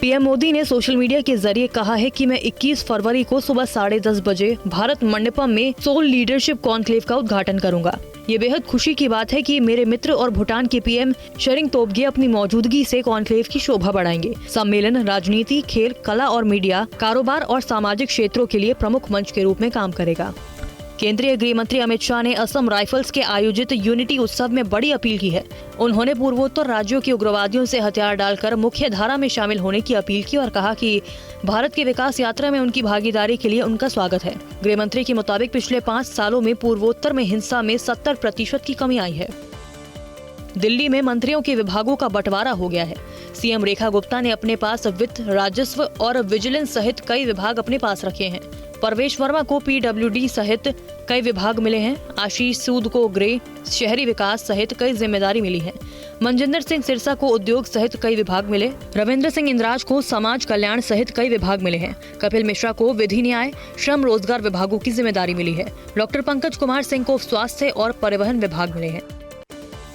PM Modi ने social media के जरिए कहा है कि मैं 21 फरवरी को सुबह 10:30 बजे भारत मंडपम में सोल लीडरशिप कॉन्क्लेव का उद्घाटन करूंगा। ये बेहद खुशी की बात है कि मेरे मित्र और भूटान के पीएम शेरिंग तोब्गे अपनी मौजूदगी से कॉन्क्लेव की शोभा बढ़ाएंगे। सम्मेलन राजनीति, खेल, कला और मीडिया, कारोबार और सामाजिक क्षेत्रों के लिए प्रमुख मंच के रूप में काम करेगा। केंद्रीय गृह मंत्री अमित शाह ने असम राइफल्स के आयोजित यूनिटी उत्सव में बड़ी अपील की है। उन्होंने पूर्वोत्तर राज्यों के उग्रवादियों से हथियार डालकर मुख्य धारा में शामिल होने की अपील की और कहा कि भारत की विकास यात्रा में उनकी भागीदारी के लिए उनका स्वागत है। गृह मंत्री के मुताबिक पिछले 5 सालों में पूर्वोत्तर में हिंसा में 70% की कमी आई है। दिल्ली में मंत्रियों के विभागों का बंटवारा हो गया है। सीएम रेखा गुप्ता ने अपने पास वित्त, राजस्व और विजिलेंस सहित कई विभाग अपने पास रखे हैं। परवेश वर्मा को पीडब्ल्यूडी सहित कई विभाग मिले हैं। आशीष सूद को गृह, शहरी विकास सहित कई जिम्मेदारी मिली है। मनजिंदर सिंह सिरसा को उद्योग सहित कई विभाग मिले। रविंद्र सिंह इंद्राज को समाज कल्याण सहित कई विभाग मिले हैं। कपिल मिश्रा को विधि न्याय, श्रम रोजगार विभागों की जिम्मेदारी मिली है। डॉक्टर पंकज कुमार सिंह को स्वास्थ्य और परिवहन विभाग मिले हैं।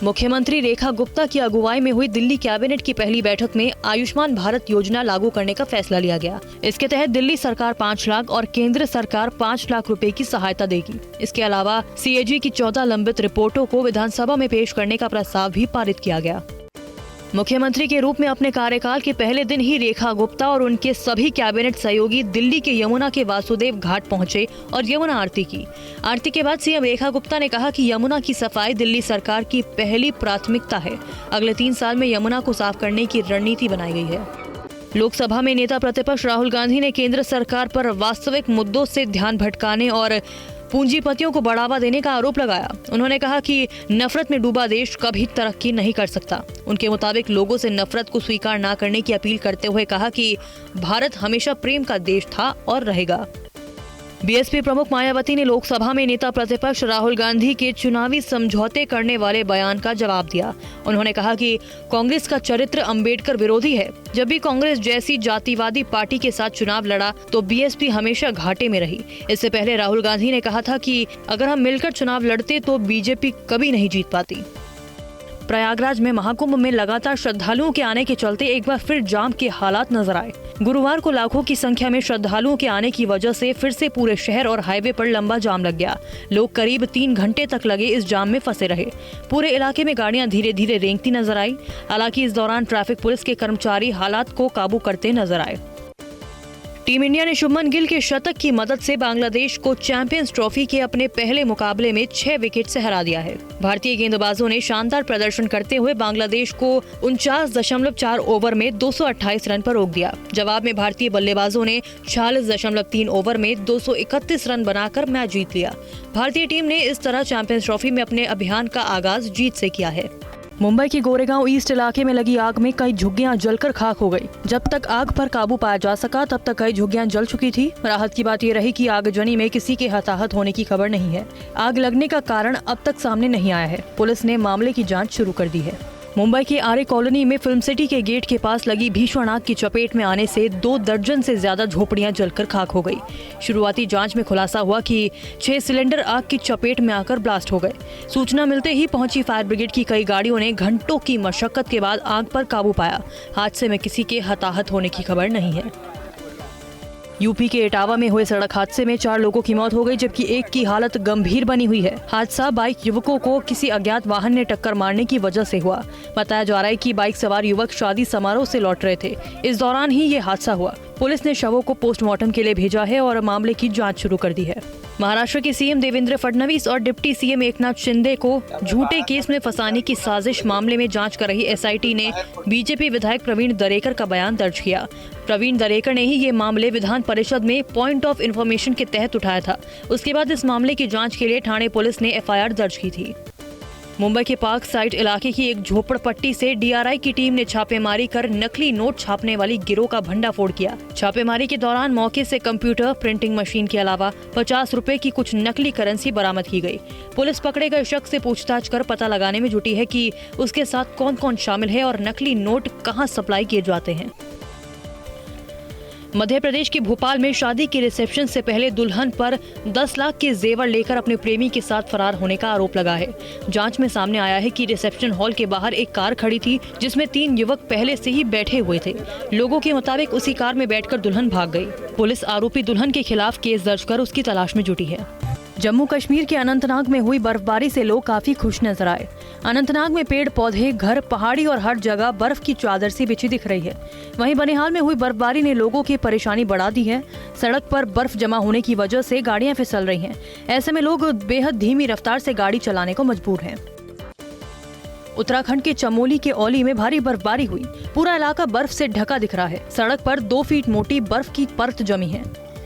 मुख्यमंत्री रेखा गुप्ता की अगुवाई में हुई दिल्ली कैबिनेट की पहली बैठक में आयुष्मान भारत योजना लागू करने का फैसला लिया गया। इसके तहत दिल्ली सरकार 5 लाख और केंद्र सरकार 5 लाख रुपए की सहायता देगी। इसके अलावा सीएजी की 14 लंबित रिपोर्टों को विधानसभा में पेश करने का प्रस्ताव भी पारित किया गया। मुख्यमंत्री के रूप में अपने कार्यकाल के पहले दिन ही रेखा गुप्ता और उनके सभी कैबिनेट सहयोगी दिल्ली के यमुना के वासुदेव घाट पहुंचे और यमुना आरती की। आरती के बाद सीएम रेखा गुप्ता ने कहा कि यमुना की सफाई दिल्ली सरकार की पहली प्राथमिकता है। अगले 3 साल में यमुना को साफ करने की रणनीति बनाई गई है। लोकसभा में नेता प्रतिपक्ष राहुल गांधी ने केंद्र सरकार पर वास्तविक मुद्दों से ध्यान भटकाने और पूंजीपतियों को बढ़ावा देने का आरोप लगाया। उन्होंने कहा कि नफरत में डूबा देश कभी तरक्की नहीं कर सकता। उनके मुताबिक लोगों से नफरत को स्वीकार न करने की अपील करते हुए कहा कि भारत हमेशा प्रेम का देश था और रहेगा। बीएसपी प्रमुख मायावती ने लोकसभा में नेता प्रतिपक्ष राहुल गांधी के चुनावी समझौते करने वाले बयान का जवाब दिया। उन्होंने कहा कि कांग्रेस का चरित्र अंबेडकर विरोधी है। जब भी कांग्रेस जैसी जातिवादी पार्टी के साथ चुनाव लड़ा तो बीएसपी हमेशा घाटे में रही। इससे पहले राहुल गांधी ने कहा था कि अगर हम मिलकर चुनाव लड़ते तो बीजेपी कभी नहीं जीत पाती। प्रयागराज में महाकुंभ में लगातार श्रद्धालुओं के आने के चलते एक बार फिर जाम के हालात नजर आए। गुरुवार को लाखों की संख्या में श्रद्धालुओं के आने की वजह से फिर से पूरे शहर और हाईवे पर लंबा जाम लग गया। लोग करीब 3 घंटे तक लगे इस जाम में फंसे रहे। पूरे इलाके में गाड़ियां धीरे धीरे रेंगती नजर आई। हालांकि इस दौरान ट्रैफिक पुलिस के कर्मचारी हालात को काबू करते नजर आए। टीम इंडिया ने शुभमन गिल के शतक की मदद से बांग्लादेश को चैंपियंस ट्रॉफी के अपने पहले मुकाबले में 6 विकेट से हरा दिया है। भारतीय गेंदबाजों ने शानदार प्रदर्शन करते हुए बांग्लादेश को 49.4 ओवर में 228 रन पर रोक दिया। जवाब में भारतीय बल्लेबाजों ने 46.3 ओवर में 231 रन बनाकर मैच जीत लिया। भारतीय टीम ने इस तरह चैंपियंस ट्रॉफी में अपने अभियान का आगाज जीत से किया है। मुंबई के गोरेगांव ईस्ट इलाके में लगी आग में कई झुग्गियां जलकर खाक हो गई। जब तक आग पर काबू पाया जा सका तब तक कई झुग्गियां जल चुकी थी। राहत की बात यह रही कि आगजनी में किसी के हताहत होने की खबर नहीं है। आग लगने का कारण अब तक सामने नहीं आया है। पुलिस ने मामले की जांच शुरू कर दी है। मुंबई के आर्य कॉलोनी में फिल्म सिटी के गेट के पास लगी भीषण आग की चपेट में आने से 2 दर्जन से ज्यादा झोपड़ियां जलकर खाक हो गई। शुरुआती जांच में खुलासा हुआ कि 6 सिलेंडर आग की चपेट में आकर ब्लास्ट हो गए। सूचना मिलते ही पहुंची फायर ब्रिगेड की कई गाड़ियों ने घंटों की मशक्कत के बाद आग पर काबू पाया। हादसे में किसी के हताहत होने की खबर नहीं है। यूपी के इटावा में हुए सड़क हादसे में 4 लोगों की मौत हो गई, जबकि एक की हालत गंभीर बनी हुई है। हादसा बाइक युवकों को किसी अज्ञात वाहन ने टक्कर मारने की वजह से हुआ। बताया जा रहा है कि बाइक सवार युवक शादी समारोह से लौट रहे थे। इस दौरान ही ये हादसा हुआ। पुलिस ने शवों को पोस्टमार्टम के लिए भेजा है और मामले की जांच शुरू कर दी है। महाराष्ट्र के सीएम देवेंद्र फडणवीस और डिप्टी सीएम एकनाथ शिंदे को झूठे केस में फंसाने की साजिश मामले में जांच कर रही एसआईटी ने बीजेपी विधायक प्रवीण दरेकर का बयान दर्ज किया। प्रवीण दरेकर ने ही ये मामले विधान परिषद में पॉइंट ऑफ इन्फॉर्मेशन के तहत उठाया था। उसके बाद इस मामले की जांच के लिए ठाणे पुलिस ने एफआईआर दर्ज की थी। मुंबई के पार्क साइड इलाके की एक झोपड़पट्टी से डीआरआई की टीम ने छापेमारी कर नकली नोट छापने वाली गिरोह का भंडाफोड़ किया। छापेमारी के दौरान मौके से कंप्यूटर, प्रिंटिंग मशीन के अलावा 50 रुपए की कुछ नकली करेंसी बरामद की गई। पुलिस पकड़े गए शख्स से पूछताछ कर पता लगाने में जुटी है कि उसके साथ कौन कौन शामिल है और नकली नोट कहां सप्लाई किए जाते हैं। मध्य प्रदेश के भोपाल में शादी के रिसेप्शन से पहले दुल्हन पर 10 लाख के जेवर लेकर अपने प्रेमी के साथ फरार होने का आरोप लगा है। जांच में सामने आया है कि रिसेप्शन हॉल के बाहर एक कार खड़ी थी जिसमें 3 युवक पहले से ही बैठे हुए थे। लोगों के मुताबिक उसी कार में बैठकर दुल्हन भाग गई। पुलिस आरोपी दुल्हन के खिलाफ केस दर्ज कर उसकी तलाश में जुटी है। जम्मू कश्मीर के अनंतनाग में हुई बर्फबारी से लोग काफी खुश नजर आए। अनंतनाग में पेड़ पौधे, घर, पहाड़ी और हर जगह बर्फ की चादर सी बिछी दिख रही है। वहीं बनिहाल में हुई बर्फबारी ने लोगों की परेशानी बढ़ा दी है। सड़क पर बर्फ जमा होने की वजह से गाड़ियां फिसल रही हैं। ऐसे में लोग बेहद धीमी रफ्तार से गाड़ी चलाने को मजबूर हैं। उत्तराखंड के चमोली के औली में भारी बर्फबारी हुई। पूरा इलाका बर्फ से ढका दिख रहा है। सड़क पर 2 फीट मोटी बर्फ की परत जमी है।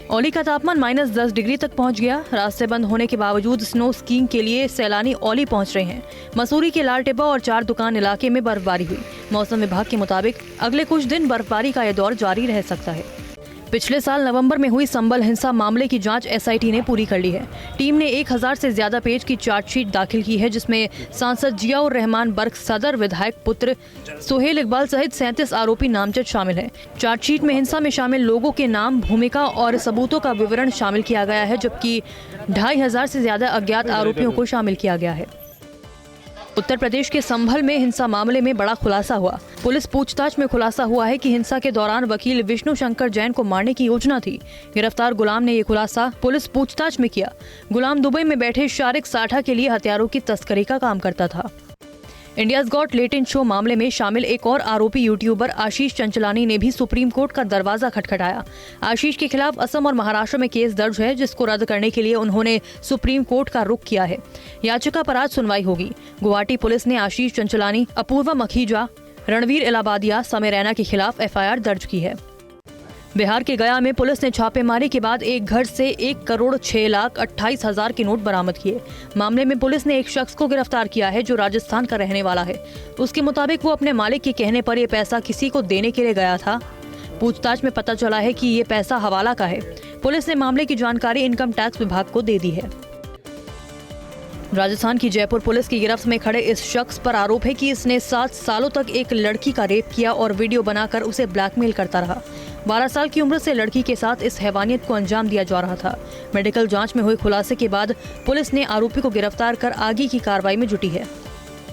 औली का तापमान -10 डिग्री तक पहुंच गया। रास्ते बंद होने के बावजूद स्नो स्कीइंग के लिए सैलानी औली पहुंच रहे हैं। मसूरी के लाल टिब्बा और 4 दुकान इलाके में बर्फबारी हुई। मौसम विभाग के मुताबिक अगले कुछ दिन बर्फबारी का यह दौर जारी रह सकता है। पिछले साल नवंबर में हुई संबल हिंसा मामले की जांच एसआईटी ने पूरी कर ली है। टीम ने 1000 से ज्यादा पेज की चार्जशीट दाखिल की है, जिसमें सांसद जियाउर रहमान बर्क, सदर विधायक पुत्र सोहेल इकबाल सहित 37 आरोपी नामजद शामिल हैं। चार्जशीट में हिंसा में शामिल लोगों के नाम, भूमिका और सबूतों का विवरण शामिल किया गया है, जबकि 2500 से ज्यादा अज्ञात आरोपियों को शामिल किया गया है। उत्तर प्रदेश के संभल में हिंसा मामले में बड़ा खुलासा हुआ। पुलिस पूछताछ में खुलासा हुआ है कि हिंसा के दौरान वकील विष्णु शंकर जैन को मारने की योजना थी। गिरफ्तार गुलाम ने ये खुलासा पुलिस पूछताछ में किया। गुलाम दुबई में बैठे शारिक साठा के लिए हथियारों की तस्करी का काम करता था। इंडियाज गॉट लेटेंट शो मामले में शामिल एक और आरोपी यूट्यूबर आशीष चंचलानी ने भी सुप्रीम कोर्ट का दरवाजा खटखटाया। आशीष के खिलाफ असम और महाराष्ट्र में केस दर्ज है, जिसको रद्द करने के लिए उन्होंने सुप्रीम कोर्ट का रुख किया है। याचिका पर आज सुनवाई होगी। गुवाहाटी पुलिस ने आशीष चंचलानी, अपूर्वा मखीजा, रणवीर इलाहाबादिया, समय रैना के खिलाफ एफआईआर दर्ज की है। बिहार के गया में पुलिस ने छापेमारी के बाद एक घर से 1,06,28,000 के नोट बरामद किए। मामले में पुलिस ने एक शख्स को गिरफ्तार किया है जो राजस्थान का रहने वाला है। उसके मुताबिक वो अपने मालिक के कहने पर ये पैसा किसी को देने के लिए गया था। पूछताछ में पता चला है कि ये पैसा हवाला का है। पुलिस ने मामले की जानकारी इनकम टैक्स विभाग को दे दी है। राजस्थान की जयपुर पुलिस की गिरफ्त में खड़े इस शख्स पर आरोप है कि इसने 7 सालों तक एक लड़की का रेप किया और वीडियो बनाकर उसे ब्लैकमेल करता रहा। 12 साल की उम्र से लड़की के साथ इस हैवानियत को अंजाम दिया जा रहा था। मेडिकल जांच में हुए खुलासे के बाद पुलिस ने आरोपी को गिरफ्तार कर आगे की कार्रवाई में जुटी है।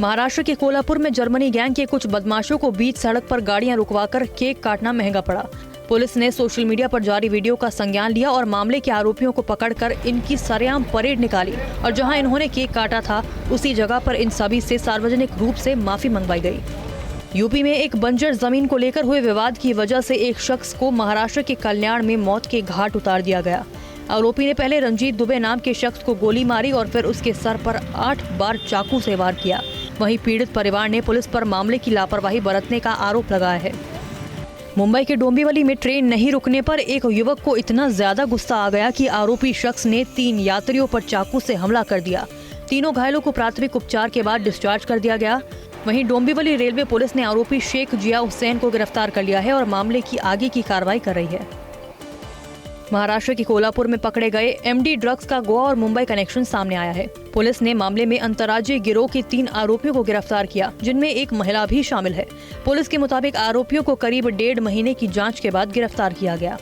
महाराष्ट्र के कोल्हापुर में जर्मनी गैंग के कुछ बदमाशों को बीच सड़क पर गाड़ियां रुकवाकर केक काटना महंगा पड़ा। पुलिस ने सोशल मीडिया पर जारी वीडियो का संज्ञान लिया और मामले के आरोपियों को पकड़कर इनकी सरेआम परेड निकाली और जहां इन्होंने केक काटा था उसी जगह पर इन सभी से सार्वजनिक रूप से माफी मंगवाई गई। यूपी में एक बंजर जमीन को लेकर हुए विवाद की वजह से एक शख्स को महाराष्ट्र के कल्याण में मौत के घाट उतार दिया गया। आरोपी ने पहले रंजीत दुबे नाम के शख्स को गोली मारी और फिर उसके सर पर 8 बार चाकू से वार किया। वहीं पीड़ित परिवार ने पुलिस पर मामले की लापरवाही बरतने का आरोप लगाया है। मुंबई के डोंबिवली में ट्रेन नहीं रुकने पर एक युवक को इतना ज्यादा गुस्सा आ गया कि आरोपी शख्स ने 3 यात्रियों पर चाकू से हमला कर दिया। तीनों घायलों को प्राथमिक उपचार के बाद डिस्चार्ज कर दिया गया। वहीं डोंबिवली रेलवे पुलिस ने आरोपी शेख जिया हुसैन को गिरफ्तार कर लिया है और मामले की आगे की कार्रवाई कर रही है। महाराष्ट्र के कोल्हापुर में पकड़े गए एमडी ड्रग्स का गोवा और मुंबई कनेक्शन सामने आया है। पुलिस ने मामले में अंतर्राज्यीय गिरोह के 3 आरोपियों को गिरफ्तार किया, जिनमें एक महिला भी शामिल है। पुलिस के मुताबिक आरोपियों को करीब 1.5 महीने की जांच के बाद गिरफ्तार किया गया।